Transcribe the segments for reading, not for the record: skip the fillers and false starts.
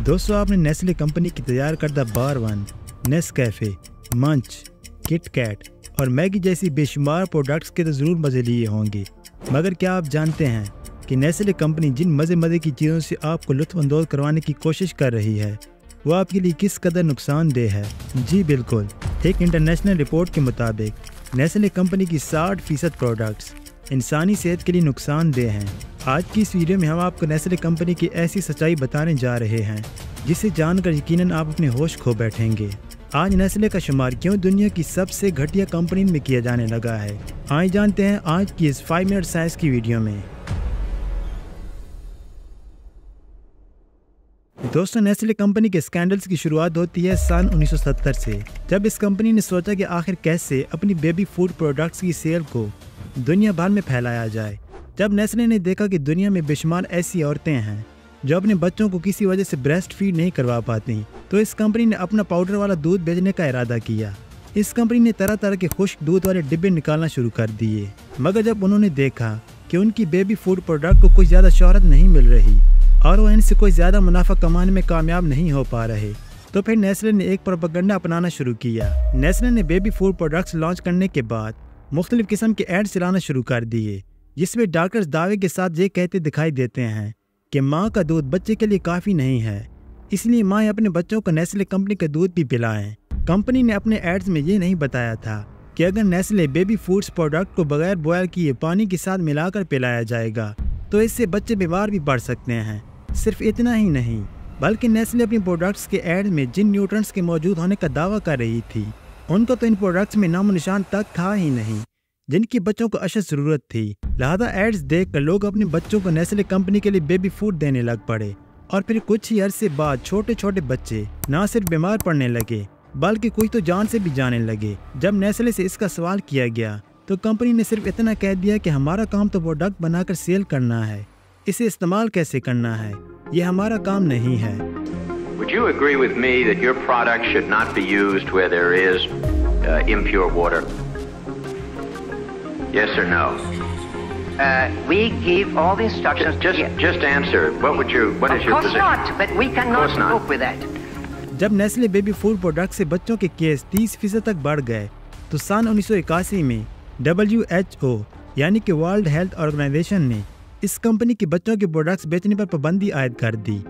दोस्तों, आपने Nestle company की तैयार करदा बार वन, नेस्कैफे, मंच, किट कैट और मैगी जैसी बेशुमार प्रोडक्ट्स के तो ज़रूर मज़े लिए होंगे, मगर क्या आप जानते हैं कि नेस्ले कंपनी जिन मज़े की चीज़ों से आपको लुत्फ़अंदोज़ करवाने की कोशिश कर रही है वो आपके लिए किस कदर नुकसानदेह है? जी बिल्कुल, एक इंटरनेशनल रिपोर्ट के मुताबिक नेस्ले कंपनी की 60% प्रोडक्ट्स इंसानी सेहत के लिए नुकसानदेह हैं। आज की इस वीडियो में हम आपको नेस्ले कंपनी की ऐसी सच्चाई बताने जा रहे हैं जिसे जानकर यकीनन आप अपने होश खो बैठेंगे। आज नेस्ले का शुमार क्यों दुनिया की सबसे घटिया कंपनी में किया जाने लगा है, आइए जानते हैं आज की इस 5 मिनट साइंस की वीडियो में। दोस्तों, नेस्ले कंपनी के स्कैंडल्स की शुरुआत होती है सन 1970 से, जब इस कंपनी ने सोचा कि आखिर कैसे अपनी बेबी फूड प्रोडक्ट्स की सेल को दुनिया भर में फैलाया जाए। जब नेस्ले ने देखा कि दुनिया में बेशुमार ऐसी औरतें हैं जो अपने बच्चों को किसी वजह से ब्रेस्ट फीड नहीं करवा पाती, तो इस कंपनी ने अपना पाउडर वाला दूध बेचने का इरादा किया। इस कंपनी ने तरह तरह के खुश्क दूध वाले डिब्बे निकालना शुरू कर दिए, मगर जब उन्होंने देखा कि उनकी बेबी फूड प्रोडक्ट को कोई ज़्यादा शोहरत नहीं मिल रही और वो इनसे कोई ज़्यादा मुनाफा कमाने में कामयाब नहीं हो पा रहे, तो फिर नेस्ले ने एक प्रोपेगेंडा अपनाना शुरू किया। नेस्ले ने बेबी फूड प्रोडक्ट्स लॉन्च करने के बाद मुख्तलिफ किस्म के एड्स चलाना शुरू कर दिए, जिसमें डॉक्टर्स दावे के साथ ये कहते दिखाई देते हैं कि माँ का दूध बच्चे के लिए काफ़ी नहीं है, इसलिए माँ अपने बच्चों को नेस्ले कंपनी का दूध भी पिलाएं। कंपनी ने अपने एड्स में ये नहीं बताया था कि अगर नेस्ले बेबी फूड्स प्रोडक्ट को बगैर बॉयल किए पानी के साथ मिलाकर पिलाया जाएगा तो इससे बच्चे बीमार भी पड़ सकते हैं। सिर्फ इतना ही नहीं, बल्कि नेस्ले अपनी प्रोडक्ट्स के एड में जिन न्यूट्रिएंट्स के मौजूद होने का दावा कर रही थी, उनको तो इन प्रोडक्ट्स में नामो निशान तक था ही नहीं, जिनकी बच्चों को अशद ज़रूरत थी। लिहाजा एड्स देखकर लोग अपने बच्चों को नेस्ले कंपनी के लिए बेबी फूड देने लग पड़े और फिर कुछ ही अरसे बाद छोटे छोटे बच्चे ना सिर्फ बीमार पड़ने लगे बल्कि कुछ तो जान से भी जाने लगे। जब नेस्ले से इसका सवाल किया गया तो कंपनी ने सिर्फ इतना कह दिया कि हमारा काम तो प्रोडक्ट बनाकर सेल करना है, इसे इस्तेमाल कैसे करना है ये हमारा काम नहीं है। Would you agree with me that your product should not be used where there is impure water? Yes or no? We give all the instructions. Just answer. What is your position? Of course not, but we cannot cope with that. जब Nestle baby food product से बच्चों के case 30% तक बढ़ गए तो सन 1981 में WHO यानी कि वर्ल्ड हेल्थ ऑर्गेनाइजेशन ने इस कंपनी के बच्चों के प्रोडक्ट्स बेचने पर पाबंदी आयद कर दी।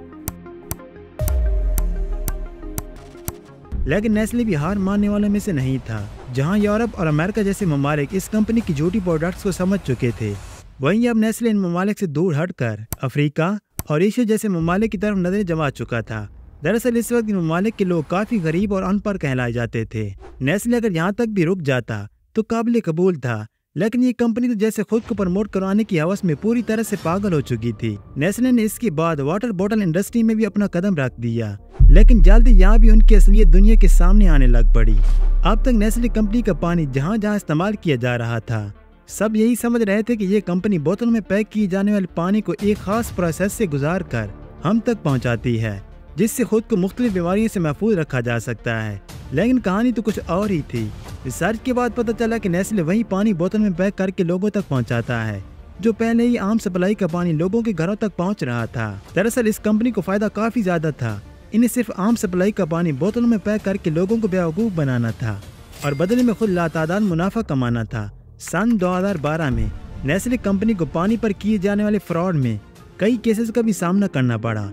लेकिन नेस्ले भी हार मानने वालों में से नहीं था। जहां यूरोप और अमेरिका जैसे ममालिक इस कंपनी की झूठी प्रोडक्ट्स को समझ चुके थे, वहीं अब नेस्ले इन ममालिक से दूर हटकर अफ्रीका और एशिया जैसे ममालिक की तरफ नजरें जमा चुका था। दरअसल इस वक्त इन ममालिक के लोग काफी गरीब और अनपढ़ कहलाए जाते थे। नेस्ले अगर यहाँ तक भी रुक जाता तो काबिल कबूल था, लेकिन ये कंपनी तो जैसे खुद को प्रमोट करवाने की हवस में पूरी तरह से पागल हो चुकी थी। नेस्ले ने इसके बाद वाटर बॉटल इंडस्ट्री में भी अपना कदम रख दिया, लेकिन जल्दी यहाँ भी उनकी असलियत दुनिया के सामने आने लग पड़ी। अब तक नेस्ले कंपनी का पानी जहाँ जहाँ इस्तेमाल किया जा रहा था, सब यही समझ रहे थे कि ये कंपनी बोतलों में पैक किए जाने वाले पानी को एक खास प्रोसेस से गुजार कर हम तक पहुँचाती है, जिससे खुद को मुख्तलिफ बीमारियों से महफूज रखा जा सकता है। लेकिन कहानी तो कुछ और ही थी। रिसर्च के बाद पता चला कि नेस्ले वही पानी बोतल में पैक करके लोगों तक पहुंचाता है जो पहले ही आम सप्लाई का पानी लोगों के घरों तक पहुंच रहा था। दरअसल इस कंपनी को फायदा काफी ज्यादा था। इन्हें सिर्फ आम सप्लाई का पानी बोतलों में पैक करके लोगों को बेवकूफ बनाना था और बदले में खुद लातादाद मुनाफा कमाना था। सन 2012 में नेस्ले कंपनी को पानी पर किए जाने वाले फ्रॉड में कई केसेस का भी सामना करना पड़ा।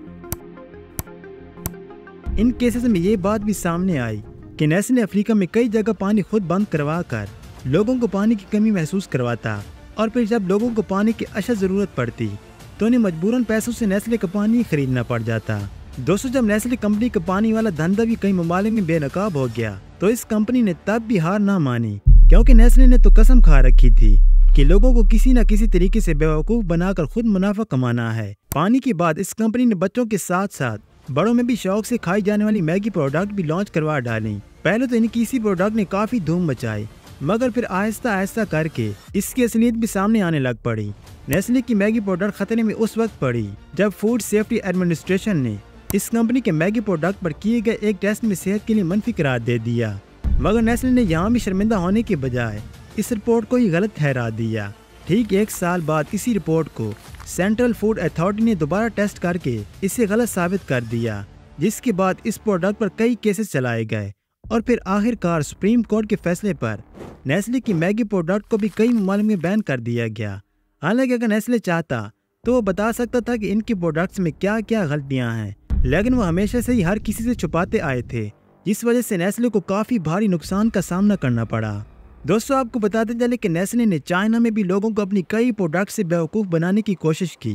इन केसेस में ये बात भी सामने आई कि नेस्ले अफ्रीका में कई जगह पानी खुद बंद करवा कर लोगों को पानी की कमी महसूस करवाता और फिर जब लोगों को पानी की अशद ज़रूरत पड़ती तो उन्हें मजबूरन पैसों से नेस्ले का पानी खरीदना पड़ जाता। दोस्तों, जब नेस्ले कंपनी का पानी वाला धंधा भी कई ममालिक में बेनकाब हो गया तो इस कंपनी ने तब भी हार ना मानी, क्योंकि नेस्ले ने तो कसम खा रखी थी कि लोगों को किसी न किसी तरीके से बेवकूफ़ बनाकर खुद मुनाफा कमाना है। पानी के बाद इस कंपनी ने बच्चों के साथ साथ बड़ों में भी शौक से खाई जाने वाली मैगी प्रोडक्ट भी लॉन्च करवा डाली। पहले तो इनकी इसी प्रोडक्ट ने काफी धूम मचाई, मगर फिर आहिस्ता आहिस्ता करके इसकी असलियत भी सामने आने लग पड़ी। नेस्ले की मैगी प्रोडक्ट खतरे में उस वक्त पड़ी जब फूड सेफ्टी एडमिनिस्ट्रेशन ने इस कंपनी के मैगी प्रोडक्ट पर किए गए एक टेस्ट में सेहत के लिए मनफी करार दे दिया, मगर नेस्ले ने यहाँ भी शर्मिंदा होने के बजाय इस रिपोर्ट को ही गलत ठहरा दिया। ठीक 1 साल बाद इसी रिपोर्ट को सेंट्रल फूड अथॉरिटी ने दोबारा टेस्ट करके इसे गलत साबित कर दिया। जिसके बाद इस प्रोडक्ट पर कई केसेस चलाए गए और फिर आखिरकार सुप्रीम कोर्ट के फैसले पर नेस्ले की मैगी प्रोडक्ट को भी कई ममालिक में बैन कर दिया गया। हालांकि अगर नेस्ले चाहता तो वो बता सकता था कि इनकी प्रोडक्ट्स में क्या क्या गलतियां हैं, लेकिन वो हमेशा से ही हर किसी से छुपाते आए थे, जिस वजह से नेस्ले को काफ़ी भारी नुकसान का सामना करना पड़ा। दोस्तों, आपको बताते चले कि नेस्ले ने चाइना में भी लोगों को अपनी कई प्रोडक्ट से बेवकूफ़ बनाने की कोशिश की।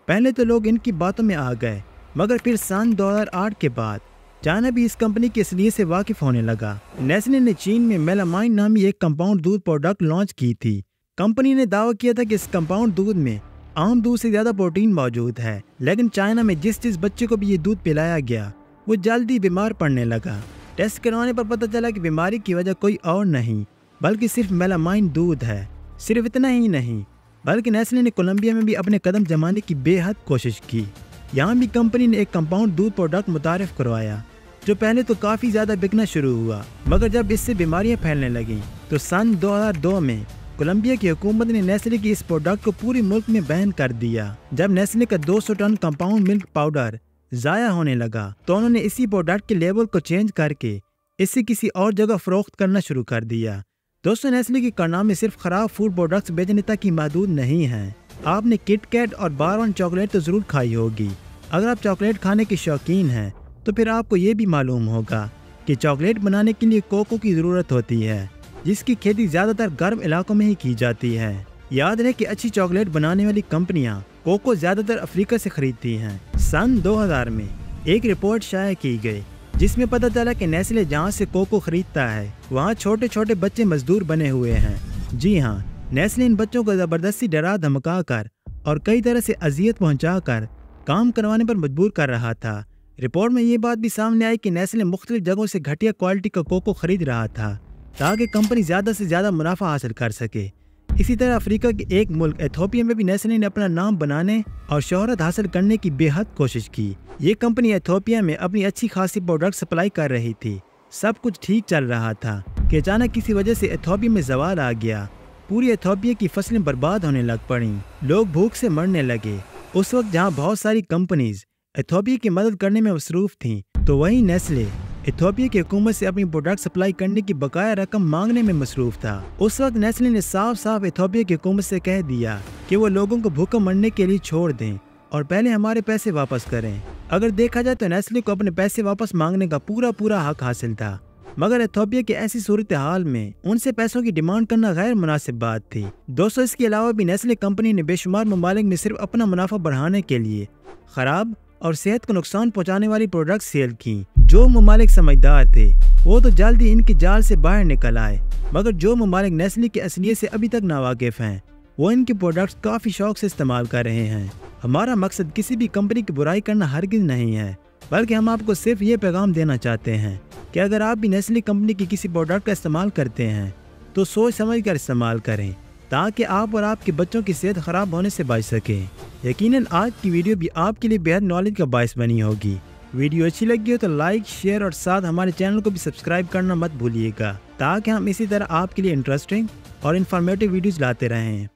पहले तो लोग इनकी बातों में आ गए, मगर फिर सन 2008 के बाद चाइना भी इस कंपनी की असलियत से वाकिफ होने लगा। नेस्ले ने चीन में मेलामाइन नामी एक कंपाउंड दूध प्रोडक्ट लॉन्च की थी। कंपनी ने दावा किया था कि इस कंपाउंड दूध में आम दूध से ज़्यादा प्रोटीन मौजूद है, लेकिन चाइना में जिस बच्चे को भी ये दूध पिलाया गया वो जल्दी बीमार पड़ने लगा। टेस्ट करवाने पर पता चला कि बीमारी की वजह कोई और नहीं बल्कि सिर्फ मेलामाइन दूध है। सिर्फ इतना ही नहीं, बल्कि नेस्ले ने कोलंबिया में भी अपने कदम जमाने की बेहद कोशिश की। यहाँ भी कंपनी ने एक कंपाउंड दूध प्रोडक्ट मुतारिफ करवाया जो पहले तो काफ़ी ज़्यादा बिकना शुरू हुआ, मगर जब इससे बीमारियाँ फैलने लगीं तो सन 2002 में कोलंबिया की हुकूमत ने नेस्ले की इस प्रोडक्ट को पूरे मुल्क में बैन कर दिया। जब नेस्ले का 200 टन कंपाउंड मिल्क पाउडर ज़ाया होने लगा तो उन्होंने इसी प्रोडक्ट के लेबल को चेंज करके इसे किसी और जगह फरोख्त करना शुरू कर दिया। दोस्तों, नेस्ले की कारनामे सिर्फ ख़राब फूड प्रोडक्ट्स बेचने तक ही महदूद नहीं हैं। आपने किट कैट और बारवन चॉकलेट तो ज़रूर खाई होगी। अगर आप चॉकलेट खाने के शौकीन हैं तो फिर आपको ये भी मालूम होगा कि चॉकलेट बनाने के लिए कोको की ज़रूरत होती है, जिसकी खेती ज़्यादातर गर्म इलाकों में ही की जाती है। याद रहे कि अच्छी चॉकलेट बनाने वाली कंपनियां कोको ज़्यादातर अफ्रीका से खरीदती हैं। सन 2000 में एक रिपोर्ट शाया की गई जिसमें पता चला कि नेस्ले जहां से कोको खरीदता है वहां छोटे छोटे बच्चे मजदूर बने हुए हैं। जी हाँ, नेस्ले इन बच्चों को ज़बरदस्ती डरा धमका कर और कई तरह से अजियत पहुँचा कर काम करवाने पर मजबूर कर रहा था। रिपोर्ट में ये बात भी सामने आई कि नेस्ले मुख्तलिफ जगहों से घटिया क्वालिटी का कोको खरीद रहा था ताकि कंपनी ज़्यादा से ज़्यादा मुनाफा हासिल कर सके। इसी तरह अफ्रीका के एक मुल्क एथियोपिया में भी नेस्ले ने अपना नाम बनाने और शोहरत हासिल करने की बेहद कोशिश की। ये कंपनी एथियोपिया में अपनी अच्छी खासी प्रोडक्ट सप्लाई कर रही थी, सब कुछ ठीक चल रहा था कि अचानक किसी वजह से एथियोपिया में ज़वाल आ गया। पूरी एथियोपिया की फसलें बर्बाद होने लग पड़ी, लोग भूख से मरने लगे। उस वक्त जहाँ बहुत सारी कंपनीज एथियोपिया की मदद करने में मसरूफ थीं, तो वहीं नेस्ले एथियोपिया की हुकूमत से अपनी प्रोडक्ट सप्लाई करने की बकाया रकम मांगने में मसरूफ था। उस वक्त नेस्ले ने साफ साफ एथियोपिया की हुकूमत से कह दिया कि वो लोगों को भूखा मरने के लिए छोड़ दें और पहले हमारे पैसे वापस करें। अगर देखा जाए तो नेस्ले को अपने पैसे वापस मांगने का पूरा हक हासिल था, मगर एथियोपिया की ऐसी सूरत हाल में उनसे पैसों की डिमांड करना गैर मुनासिब बात थी। दोस्तों, इसके अलावा भी नेस्ले कंपनी ने बेशुमार ममालिक में सिर्फ अपना मुनाफा बढ़ाने के लिए खराब और सेहत को नुकसान पहुंचाने वाली प्रोडक्ट सेल की। जो ममालिक समझदार थे वो तो जल्दी इनके जाल से बाहर निकल आए, मगर जो ममालिक नेस्ले की असलियत से अभी तक नावाकिफ हैं वो इनके प्रोडक्ट्स काफ़ी शौक से इस्तेमाल कर रहे हैं। हमारा मकसद किसी भी कंपनी की बुराई करना हरगिज़ नहीं है, बल्कि हम आपको सिर्फ ये पैगाम देना चाहते हैं कि अगर आप भी नेस्ले कंपनी की किसी प्रोडक्ट का इस्तेमाल करते हैं तो सोच समझ कर इस्तेमाल करें ताकि आप और आपके बच्चों की सेहत ख़राब होने से बच सके। यकीनन आज की वीडियो भी आपके लिए बेहद नॉलेज का बायस बनी होगी। वीडियो अच्छी लगी हो तो लाइक, शेयर और साथ हमारे चैनल को भी सब्सक्राइब करना मत भूलिएगा ताकि हम इसी तरह आपके लिए इंटरेस्टिंग और इन्फॉर्मेटिव वीडियोज़ लाते रहें।